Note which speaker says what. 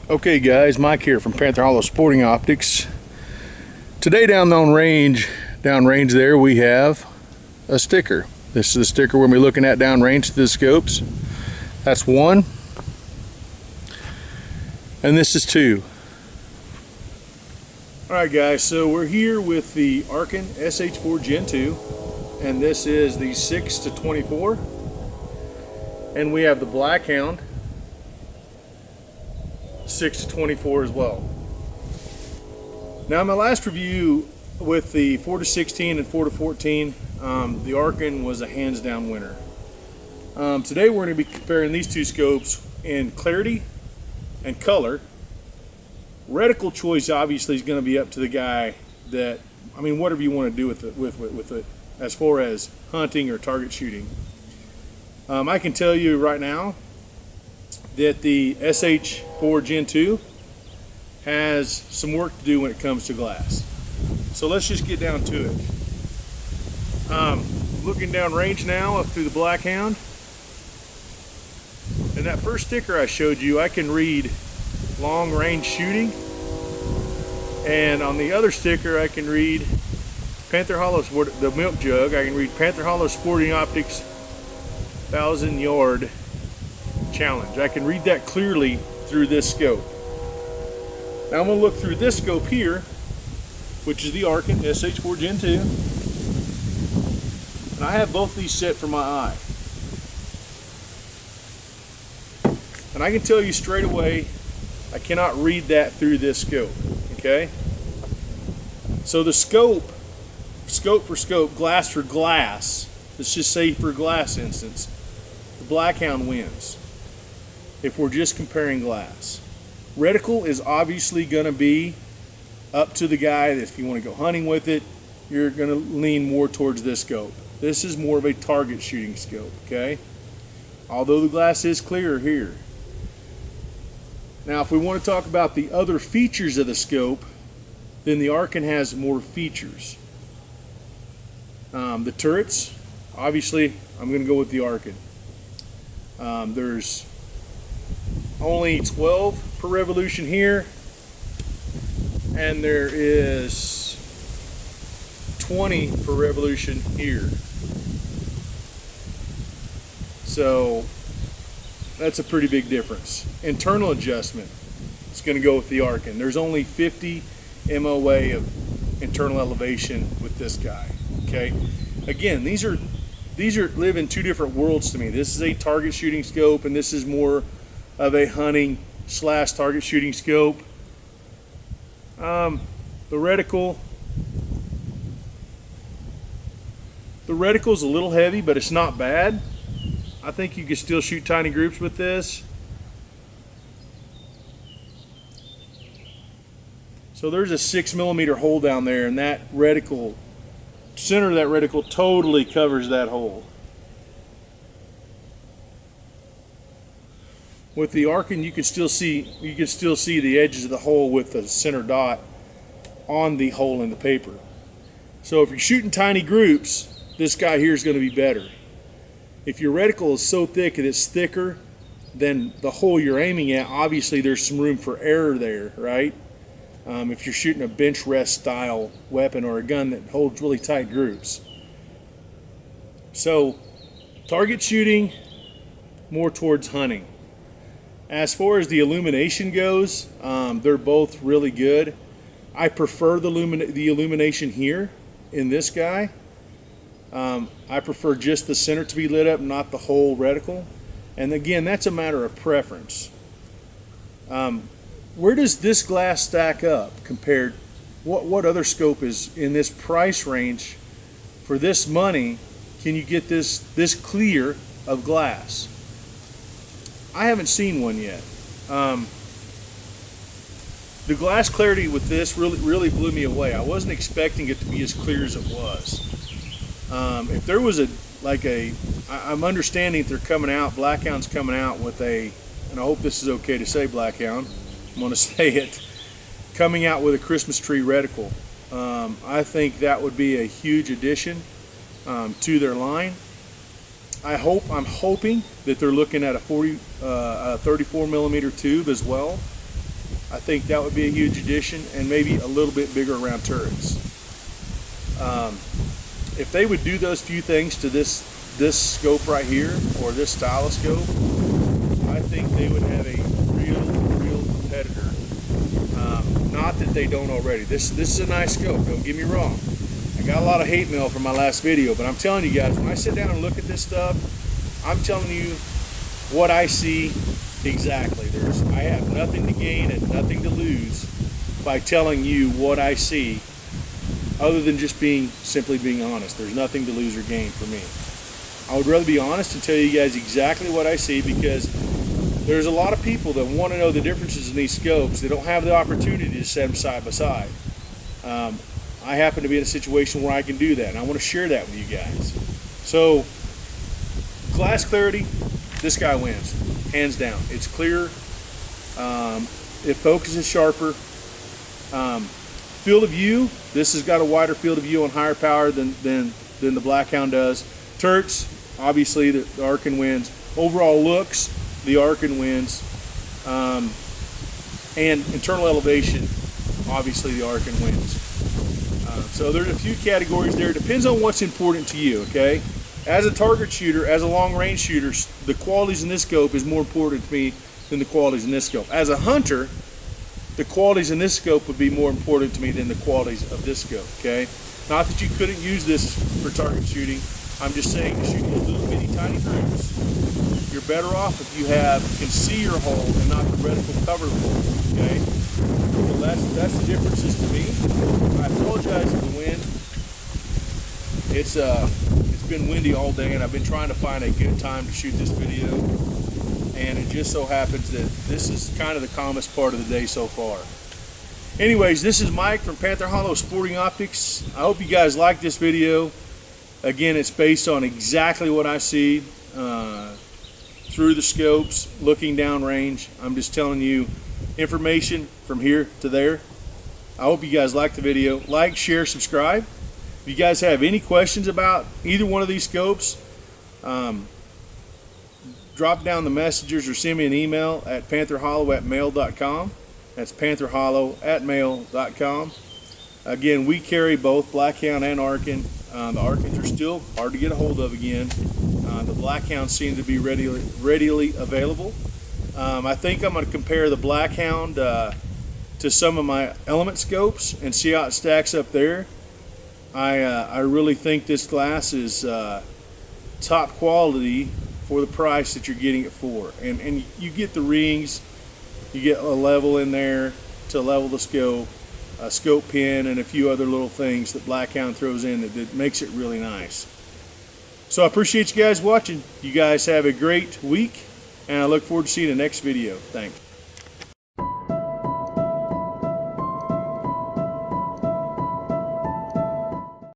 Speaker 1: Okay guys, Mike here from Panther Hollow Sporting Optics. Today downrange there we have a sticker. This is the sticker we're going to be looking at downrange to the scopes. That's one. And this is two. Alright guys, so we're here with the Arken SH4 Gen 2. And this is the 6-24. And we have the Black Hound 6-24 as well. Now in my last review with the 4-16 and 4-14, the Arken was a hands down winner. Today we're going to be comparing these two scopes in clarity and color. Reticle choice obviously is going to be up to the guy that, I mean, whatever you want to do with it as far as hunting or target shooting. I can tell you right now that the SH4 Gen 2 has some work to do when it comes to glass. So let's just get down to it. Looking down range now up through the Black Hound. And that first sticker I showed you, I can read long range shooting. And on the other sticker I can read Panther Hollow, the milk jug, I can read Panther Hollow Sporting Optics 1,000-yard challenge. I can read that clearly through this scope. Now I'm going to look through this scope here, which is the Arken SH4 Gen 2, and I have both these set for my eye. And I can tell you straight away, I cannot read that through this scope, okay? So the scope for scope, glass for glass, let's just say for glass instance, the Black Hound wins. If we're just comparing glass. Reticle is obviously going to be up to the guy that if you want to go hunting with it, you're going to lean more towards this scope. This is more of a target shooting scope, okay? Although the glass is clearer here. Now if we want to talk about the other features of the scope, then the Arken has more features. The turrets, obviously I'm going to go with the Arken. There's only 12 per revolution here, and there is 20 per revolution here. So that's a pretty big difference. Internal adjustment is going to go with the Arken. There's only 50 MOA of internal elevation with this guy. Okay, again, these live in two different worlds to me. This is a target shooting scope, and this is more of a hunting / target shooting scope. The reticle's a little heavy, but it's not bad. I think you can still shoot tiny groups with this. So there's a 6mm hole down there, and that reticle, center of that reticle totally covers that hole. With the Arken, you can still see the edges of the hole with the center dot on the hole in the paper. So if you're shooting tiny groups, this guy here is going to be better. If your reticle is so thick that it's thicker than the hole you're aiming at, obviously there's some room for error there, right? If you're shooting a bench rest style weapon or a gun that holds really tight groups. So target shooting, more towards hunting. As far as the illumination goes, they're both really good. I prefer the illumination here in this guy. I prefer just the center to be lit up, not the whole reticle. And again, that's a matter of preference. Where does this glass stack up compared? What other scope is in this price range for this money? Can you get this clear of glass? I haven't seen one yet. The glass clarity with this really blew me away. I wasn't expecting it to be as clear as it was. If there was I'm understanding that they're coming out, Black Hound's coming out with and I hope this is okay to say, Black Hound, I'm going to say it, coming out with a Christmas tree reticle. I think that would be a huge addition. to their line. I'm hoping that they're looking at a 34 millimeter tube as well. I think that would be a huge addition, and maybe a little bit bigger round turrets. If they would do those few things to this scope right here, or this style of scope, I think they would have a real competitor. Not that they don't already. This is a nice scope, don't get me wrong. I got a lot of hate mail from my last video, but I'm telling you guys, when I sit down and look at this stuff, I'm telling you what I see exactly. I have nothing to gain and nothing to lose by telling you what I see, other than just simply being honest. There's nothing to lose or gain for me. I would rather be honest and tell you guys exactly what I see, because there's a lot of people that want to know the differences in these scopes. They don't have the opportunity to set them side by side. I happen to be in a situation where I can do that, and I want to share that with you guys. So, glass clarity, this guy wins, hands down. It's clear, it focuses sharper. Field of view, this has got a wider field of view and higher power than the Black Hound does. Turrets, obviously the Arken wins. Overall looks, the Arken wins. And internal elevation, obviously the Arken wins. So there's a few categories there. It depends on what's important to you, okay? As a target shooter, as a long range shooter, the qualities in this scope is more important to me than the qualities in this scope. As a hunter, the qualities in this scope would be more important to me than the qualities of this scope, okay? Not that you couldn't use this for target shooting. I'm just saying, to shoot these little bitty tiny groups, you're better off if you can see your hole and not the reticle cover the hole, okay? So that's the differences to me. I apologize for the wind. It's been windy all day, and I've been trying to find a good time to shoot this video, and it just so happens that this is kind of the calmest part of the day so far. Anyways, this is Mike from Panther Hollow Sporting Optics. I hope you guys like this video. Again, it's based on exactly what I see through the scopes, looking down range. I'm just telling you information from here to there. I hope you guys like the video. Like, share, subscribe. If you guys have any questions about either one of these scopes, drop down the messages or send me an email at pantherhollow@mail.com. That's pantherhollow@mail.com. Again, we carry both Black Hound and Arken. The Arkens are still hard to get a hold of again. The Black Hounds seem to be readily available. I think I'm going to compare the Black Hound to some of my element scopes and see how it stacks up there. I really think this glass is top quality for the price that you're getting it for. And you get the rings, you get a level in there to level the scope, a scope pin, and a few other little things that Black Hound throws in that makes it really nice. So I appreciate you guys watching. You guys have a great week, and I look forward to seeing the next video. Thanks.